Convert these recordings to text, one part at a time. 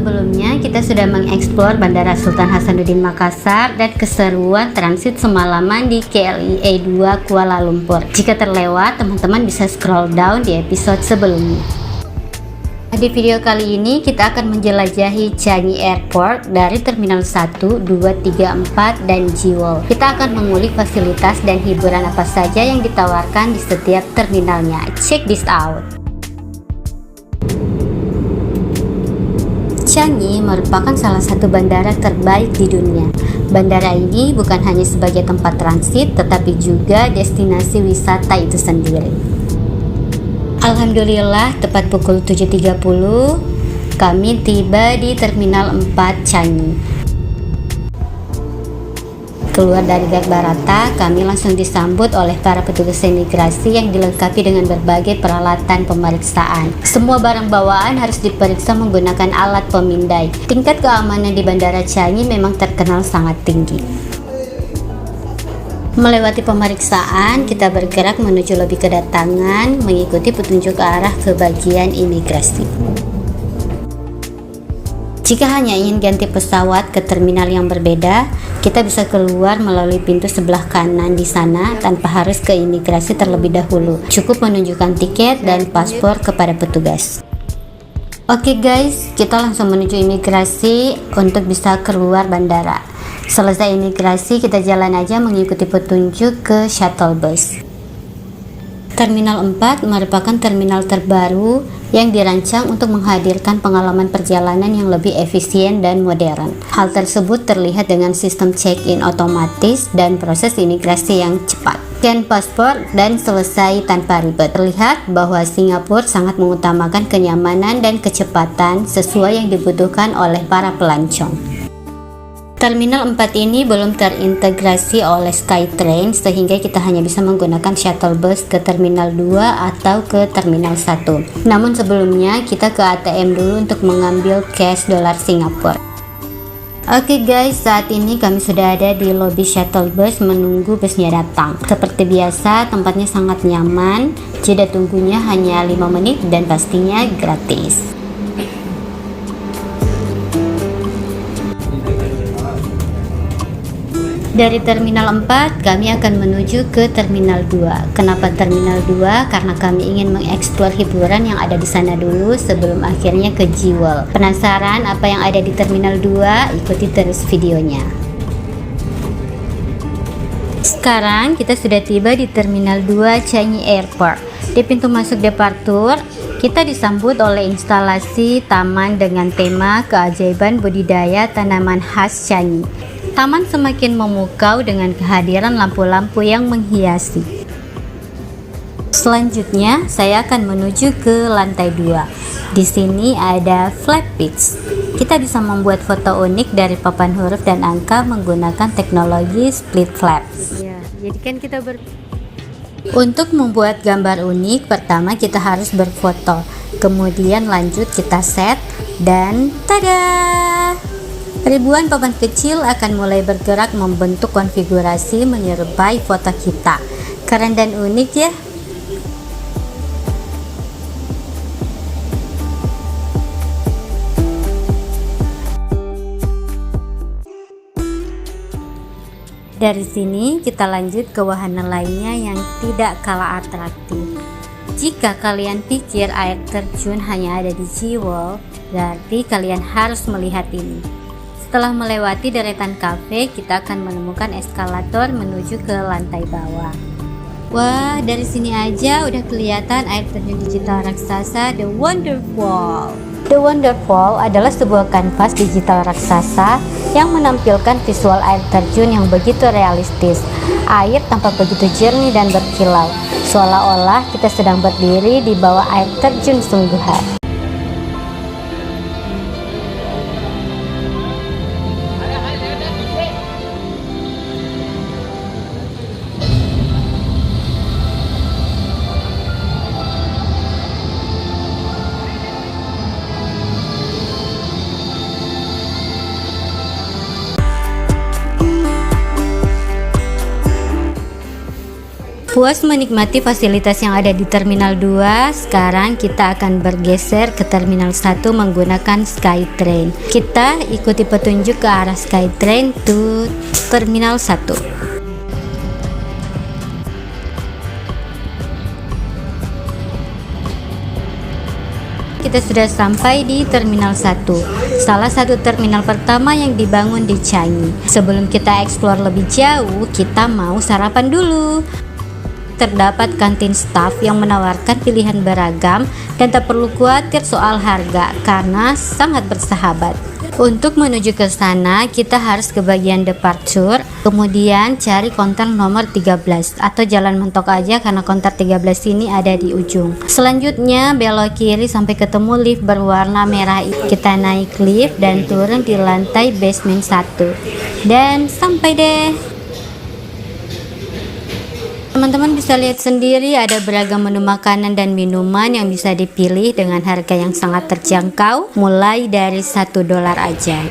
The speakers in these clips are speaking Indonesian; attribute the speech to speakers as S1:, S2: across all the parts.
S1: Sebelumnya kita sudah mengeksplor Bandara Sultan Hasanuddin Makassar dan keseruan transit semalaman di KLIA 2 Kuala Lumpur. Jika terlewat, teman-teman bisa scroll down di episode sebelumnya. Di video kali ini kita akan menjelajahi Changi Airport dari Terminal 1, 2, 3, 4, dan Jewel. Kita akan mengulik fasilitas dan hiburan apa saja yang ditawarkan di setiap terminalnya. Check this out! Changi merupakan salah satu bandara terbaik di dunia. Bandara ini bukan hanya sebagai tempat transit, tetapi juga destinasi wisata itu sendiri. Alhamdulillah, tepat pukul 7.30, kami tiba di Terminal 4 Changi. Keluar dari gate Barata, kami langsung disambut oleh para petugas imigrasi yang dilengkapi dengan berbagai peralatan pemeriksaan. Semua barang bawaan harus diperiksa menggunakan alat pemindai. Tingkat keamanan di Bandara Changi memang terkenal sangat tinggi. Melewati pemeriksaan, kita bergerak menuju lobi kedatangan, mengikuti petunjuk arah ke bagian imigrasi. Jika hanya ingin ganti pesawat ke terminal yang berbeda, kita bisa keluar melalui pintu sebelah kanan di sana tanpa harus ke imigrasi terlebih dahulu. Cukup menunjukkan tiket dan paspor kepada petugas. Oke guys, kita langsung menuju imigrasi untuk bisa keluar bandara. Selesai imigrasi, kita jalan aja mengikuti petunjuk ke shuttle bus. Terminal 4 merupakan terminal terbaru yang dirancang untuk menghadirkan pengalaman perjalanan yang lebih efisien dan modern. Hal tersebut terlihat dengan sistem check-in otomatis dan proses imigrasi yang cepat. Scan paspor dan selesai tanpa ribet. Terlihat bahwa Singapura sangat mengutamakan kenyamanan dan kecepatan sesuai yang dibutuhkan oleh para pelancong. Terminal 4 ini belum terintegrasi oleh SkyTrain sehingga kita hanya bisa menggunakan shuttle bus ke Terminal 2 atau ke Terminal 1. Namun sebelumnya kita ke ATM dulu untuk mengambil cash dolar Singapura. Oke guys, saat ini kami sudah ada di lobi shuttle bus menunggu busnya datang. Seperti biasa, tempatnya sangat nyaman, jeda tunggunya hanya 5 menit dan pastinya gratis. Dari Terminal 4, kami akan menuju ke Terminal 2. Kenapa Terminal 2? Karena kami ingin mengeksplor hiburan yang ada di sana dulu sebelum akhirnya ke Jewel. Penasaran apa yang ada di Terminal 2? Ikuti terus videonya. Sekarang kita sudah tiba di Terminal 2 Changi Airport. Di pintu masuk departur, kita disambut oleh instalasi taman dengan tema keajaiban budidaya tanaman khas Changi. Taman semakin memukau dengan kehadiran lampu-lampu yang menghiasi. Selanjutnya, saya akan menuju ke lantai 2. Di sini ada flap pitch. Kita bisa membuat foto unik dari papan huruf dan angka menggunakan teknologi split flap. Ya, jadi kan kita Untuk membuat gambar unik, pertama kita harus berfoto. Kemudian lanjut kita set dan tada! Ribuan papan kecil akan mulai bergerak membentuk konfigurasi menyerupai foto kita. Keren dan unik ya. Dari sini kita lanjut ke wahana lainnya yang tidak kalah atraktif. Jika kalian pikir air terjun hanya ada di Jewel, berarti kalian harus melihat ini. Setelah melewati deretan kafe, kita akan menemukan eskalator menuju ke lantai bawah. Wah, dari sini aja udah kelihatan air terjun digital raksasa The Wonderfall. The Wonderfall adalah sebuah kanvas digital raksasa yang menampilkan visual air terjun yang begitu realistis. Air tampak begitu jernih dan berkilau, seolah-olah kita sedang berdiri di bawah air terjun sungguhan. Puas menikmati fasilitas yang ada di Terminal 2, sekarang kita akan bergeser ke Terminal 1 menggunakan SkyTrain. Kita ikuti petunjuk ke arah SkyTrain to Terminal 1. Kita sudah sampai di Terminal 1, salah satu terminal pertama yang dibangun di Changi. Sebelum kita eksplor lebih jauh, kita mau sarapan dulu. Terdapat kantin staff yang menawarkan pilihan beragam dan tak perlu khawatir soal harga karena sangat bersahabat. Untuk menuju ke sana, kita harus ke bagian departure, kemudian cari counter nomor 13 atau jalan mentok aja karena counter 13 ini ada di ujung. Selanjutnya belok kiri sampai ketemu lift berwarna merah. Kita naik lift dan turun di lantai basement 1 dan sampai deh. Teman-teman bisa lihat sendiri ada beragam menu makanan dan minuman yang bisa dipilih dengan harga yang sangat terjangkau, mulai dari $1 aja.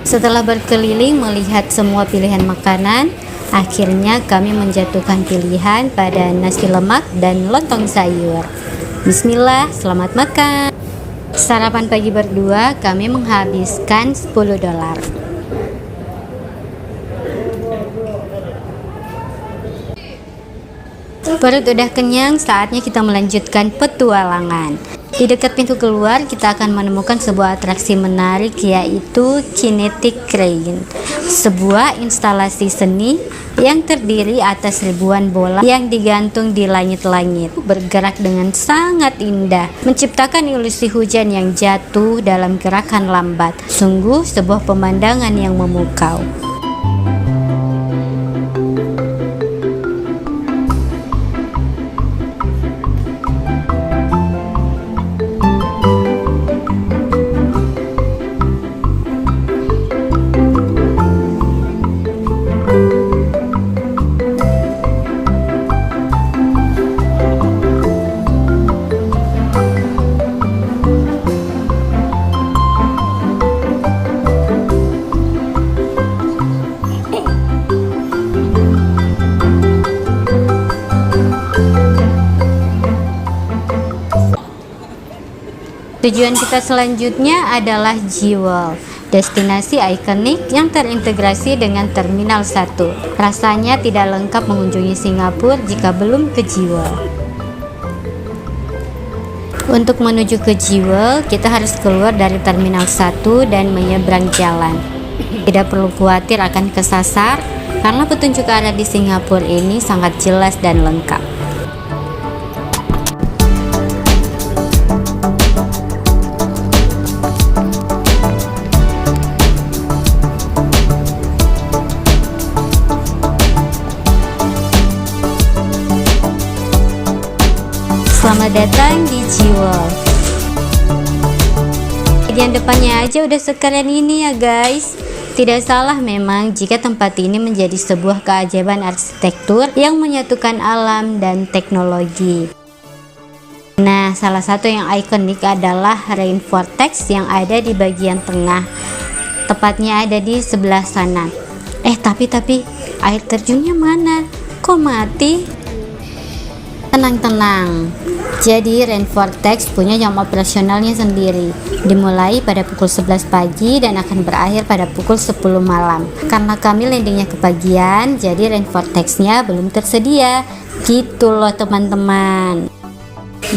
S1: Setelah berkeliling melihat semua pilihan makanan, akhirnya kami menjatuhkan pilihan pada nasi lemak dan lontong sayur. Bismillah, selamat makan. Sarapan pagi berdua kami menghabiskan $10. Perut udah kenyang, saatnya kita melanjutkan petualangan. Di dekat pintu keluar, kita akan menemukan sebuah atraksi menarik, yaitu Kinetic Crane, sebuah instalasi seni yang terdiri atas ribuan bola yang digantung di langit-langit, bergerak dengan sangat indah, menciptakan ilusi hujan yang jatuh dalam gerakan lambat. Sungguh sebuah pemandangan yang memukau. Tujuan kita selanjutnya adalah Jewel, destinasi ikonik yang terintegrasi dengan Terminal 1. Rasanya tidak lengkap mengunjungi Singapura jika belum ke Jewel. Untuk menuju ke Jewel, kita harus keluar dari Terminal 1 dan menyeberang jalan. Tidak perlu khawatir akan kesasar, karena petunjuk arah di Singapura ini sangat jelas dan lengkap. Selamat datang di Jewel. Bagian depannya aja udah sekeren ini ya guys. Tidak salah memang jika tempat ini menjadi sebuah keajaiban arsitektur yang menyatukan alam dan teknologi. Nah, salah satu yang ikonik adalah Rain Vortex yang ada di bagian tengah. Tepatnya ada di sebelah sana. Tapi air terjunnya mana? Kok mati? Tenang. Jadi Rain Vortex punya jam operasionalnya sendiri. Dimulai pada pukul 11 pagi dan akan berakhir pada pukul 10 malam. Karena kami landingnya kepagian, jadi Rain Vortex-nya belum tersedia. Gitu loh teman-teman.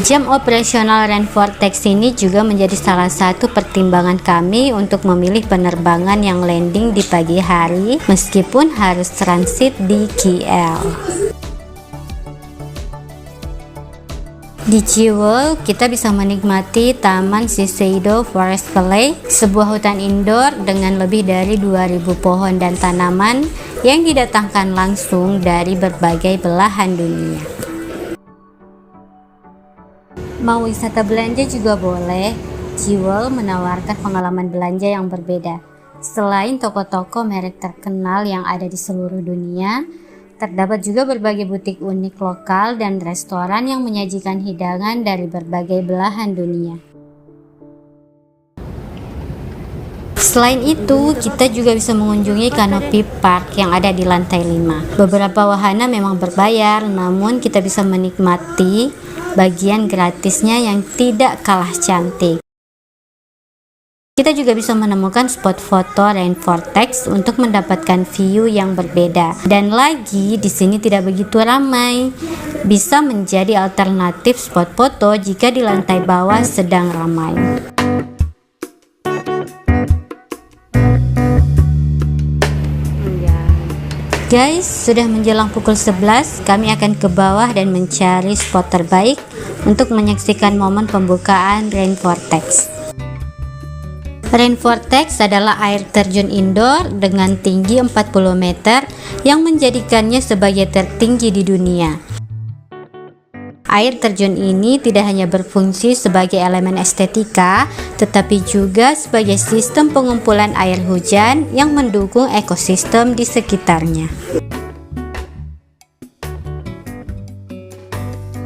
S1: Jam operasional Rain Vortex ini juga menjadi salah satu pertimbangan kami untuk memilih penerbangan yang landing di pagi hari meskipun harus transit di KL. Di Jewel, kita bisa menikmati Taman Shiseido Forest Valley, sebuah hutan indoor dengan lebih dari 2000 pohon dan tanaman yang didatangkan langsung dari berbagai belahan dunia. Mau wisata belanja juga boleh. Jewel menawarkan pengalaman belanja yang berbeda. Selain toko-toko merek terkenal yang ada di seluruh dunia, terdapat juga berbagai butik unik lokal dan restoran yang menyajikan hidangan dari berbagai belahan dunia. Selain itu, kita juga bisa mengunjungi Canopy Park yang ada di lantai 5. Beberapa wahana memang berbayar, namun kita bisa menikmati bagian gratisnya yang tidak kalah cantik. Kita juga bisa menemukan spot foto rainforest untuk mendapatkan view yang berbeda. Dan lagi di sini tidak begitu ramai. Bisa menjadi alternatif spot foto jika di lantai bawah sedang ramai. Guys, sudah menjelang pukul 11, kami akan ke bawah dan mencari spot terbaik untuk menyaksikan momen pembukaan rainforest. Rainforest adalah air terjun indoor dengan tinggi 40 meter yang menjadikannya sebagai tertinggi di dunia. Air terjun ini tidak hanya berfungsi sebagai elemen estetika, tetapi juga sebagai sistem pengumpulan air hujan yang mendukung ekosistem di sekitarnya.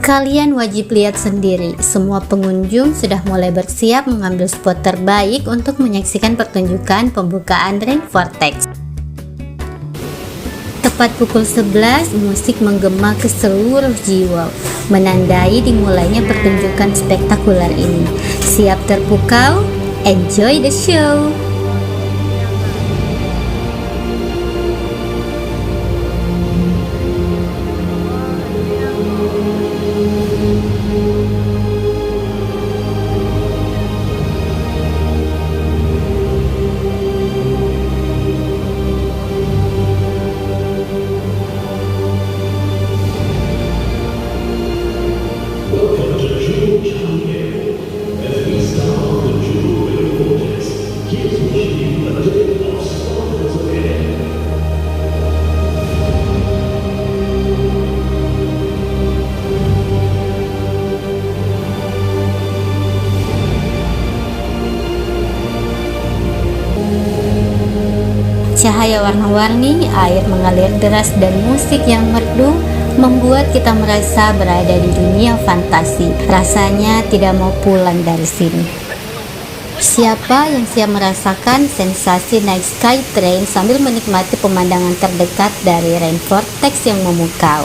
S1: Kalian wajib lihat sendiri, semua pengunjung sudah mulai bersiap mengambil spot terbaik untuk menyaksikan pertunjukan pembukaan rainforest. Tepat pukul 11, musik menggema ke seluruh jiwa, menandai dimulainya pertunjukan spektakuler ini. Siap terpukau? Enjoy the show! Cahaya warna-warni, air mengalir deras dan musik yang merdu membuat kita merasa berada di dunia fantasi. Rasanya tidak mau pulang dari sini. Siapa yang siap merasakan sensasi naik Skytrain sambil menikmati pemandangan terdekat dari rainforest yang memukau?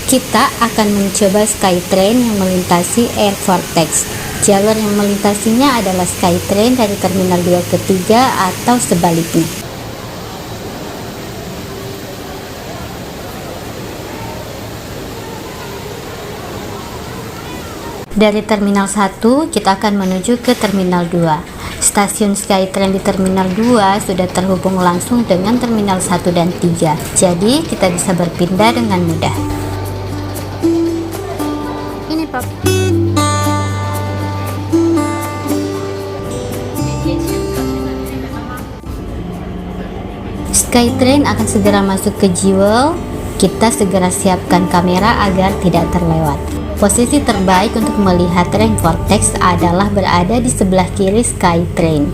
S1: Kita akan mencoba Skytrain yang melintasi Airforest. Jalur yang melintasinya adalah Skytrain dari Terminal 2 ke 3 atau sebaliknya. Dari Terminal 1, kita akan menuju ke Terminal 2. Stasiun Skytrain di Terminal 2 sudah terhubung langsung dengan Terminal 1 dan 3. Jadi, kita bisa berpindah dengan mudah. Ini, Pap. Skytrain akan segera masuk ke Jewel. Kita segera siapkan kamera agar tidak terlewat. Posisi terbaik untuk melihat rainforest adalah berada di sebelah kiri Skytrain.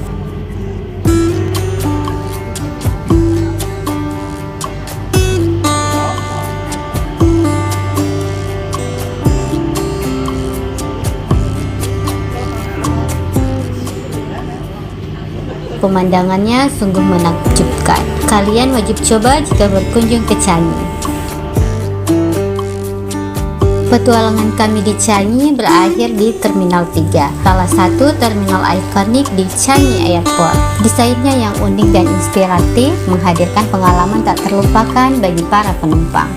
S1: Pemandangannya sungguh menakjubkan. Kalian wajib coba jika berkunjung ke Changi. Petualangan kami di Changi berakhir di Terminal 3, salah satu terminal ikonik di Changi Airport. Desainnya yang unik dan inspiratif menghadirkan pengalaman tak terlupakan bagi para penumpang.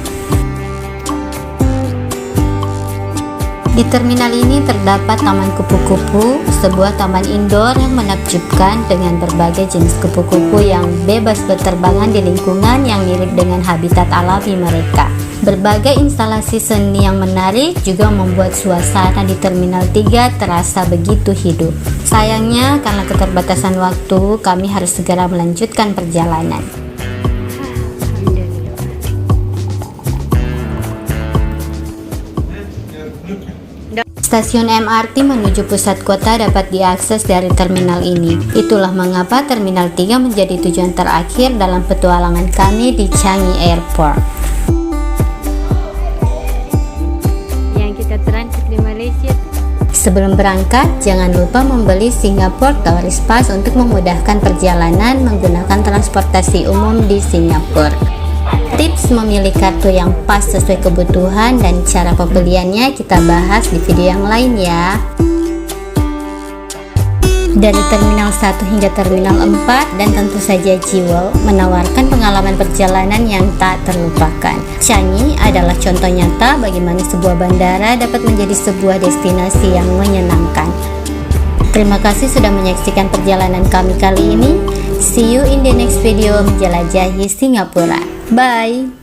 S1: Di terminal ini terdapat Taman Kupu-Kupu, sebuah taman indoor yang menakjubkan dengan berbagai jenis kupu-kupu yang bebas berterbangan di lingkungan yang mirip dengan habitat alami mereka. Berbagai instalasi seni yang menarik juga membuat suasana di Terminal 3 terasa begitu hidup. Sayangnya, karena keterbatasan waktu, kami harus segera melanjutkan perjalanan. Stasiun MRT menuju pusat kota dapat diakses dari terminal ini. Itulah mengapa Terminal 3 menjadi tujuan terakhir dalam petualangan kami di Changi Airport. Sebelum berangkat, jangan lupa membeli Singapore Tourist Pass untuk memudahkan perjalanan menggunakan transportasi umum di Singapura. Tips memilih kartu yang pas sesuai kebutuhan dan cara pembeliannya kita bahas di video yang lain ya. Dari Terminal 1 hingga Terminal 4 dan tentu saja Jewel menawarkan pengalaman perjalanan yang tak terlupakan. Changi adalah contoh nyata bagaimana sebuah bandara dapat menjadi sebuah destinasi yang menyenangkan. Terima kasih sudah menyaksikan perjalanan kami kali ini. See you in the next video menjelajahi Singapura. Bye!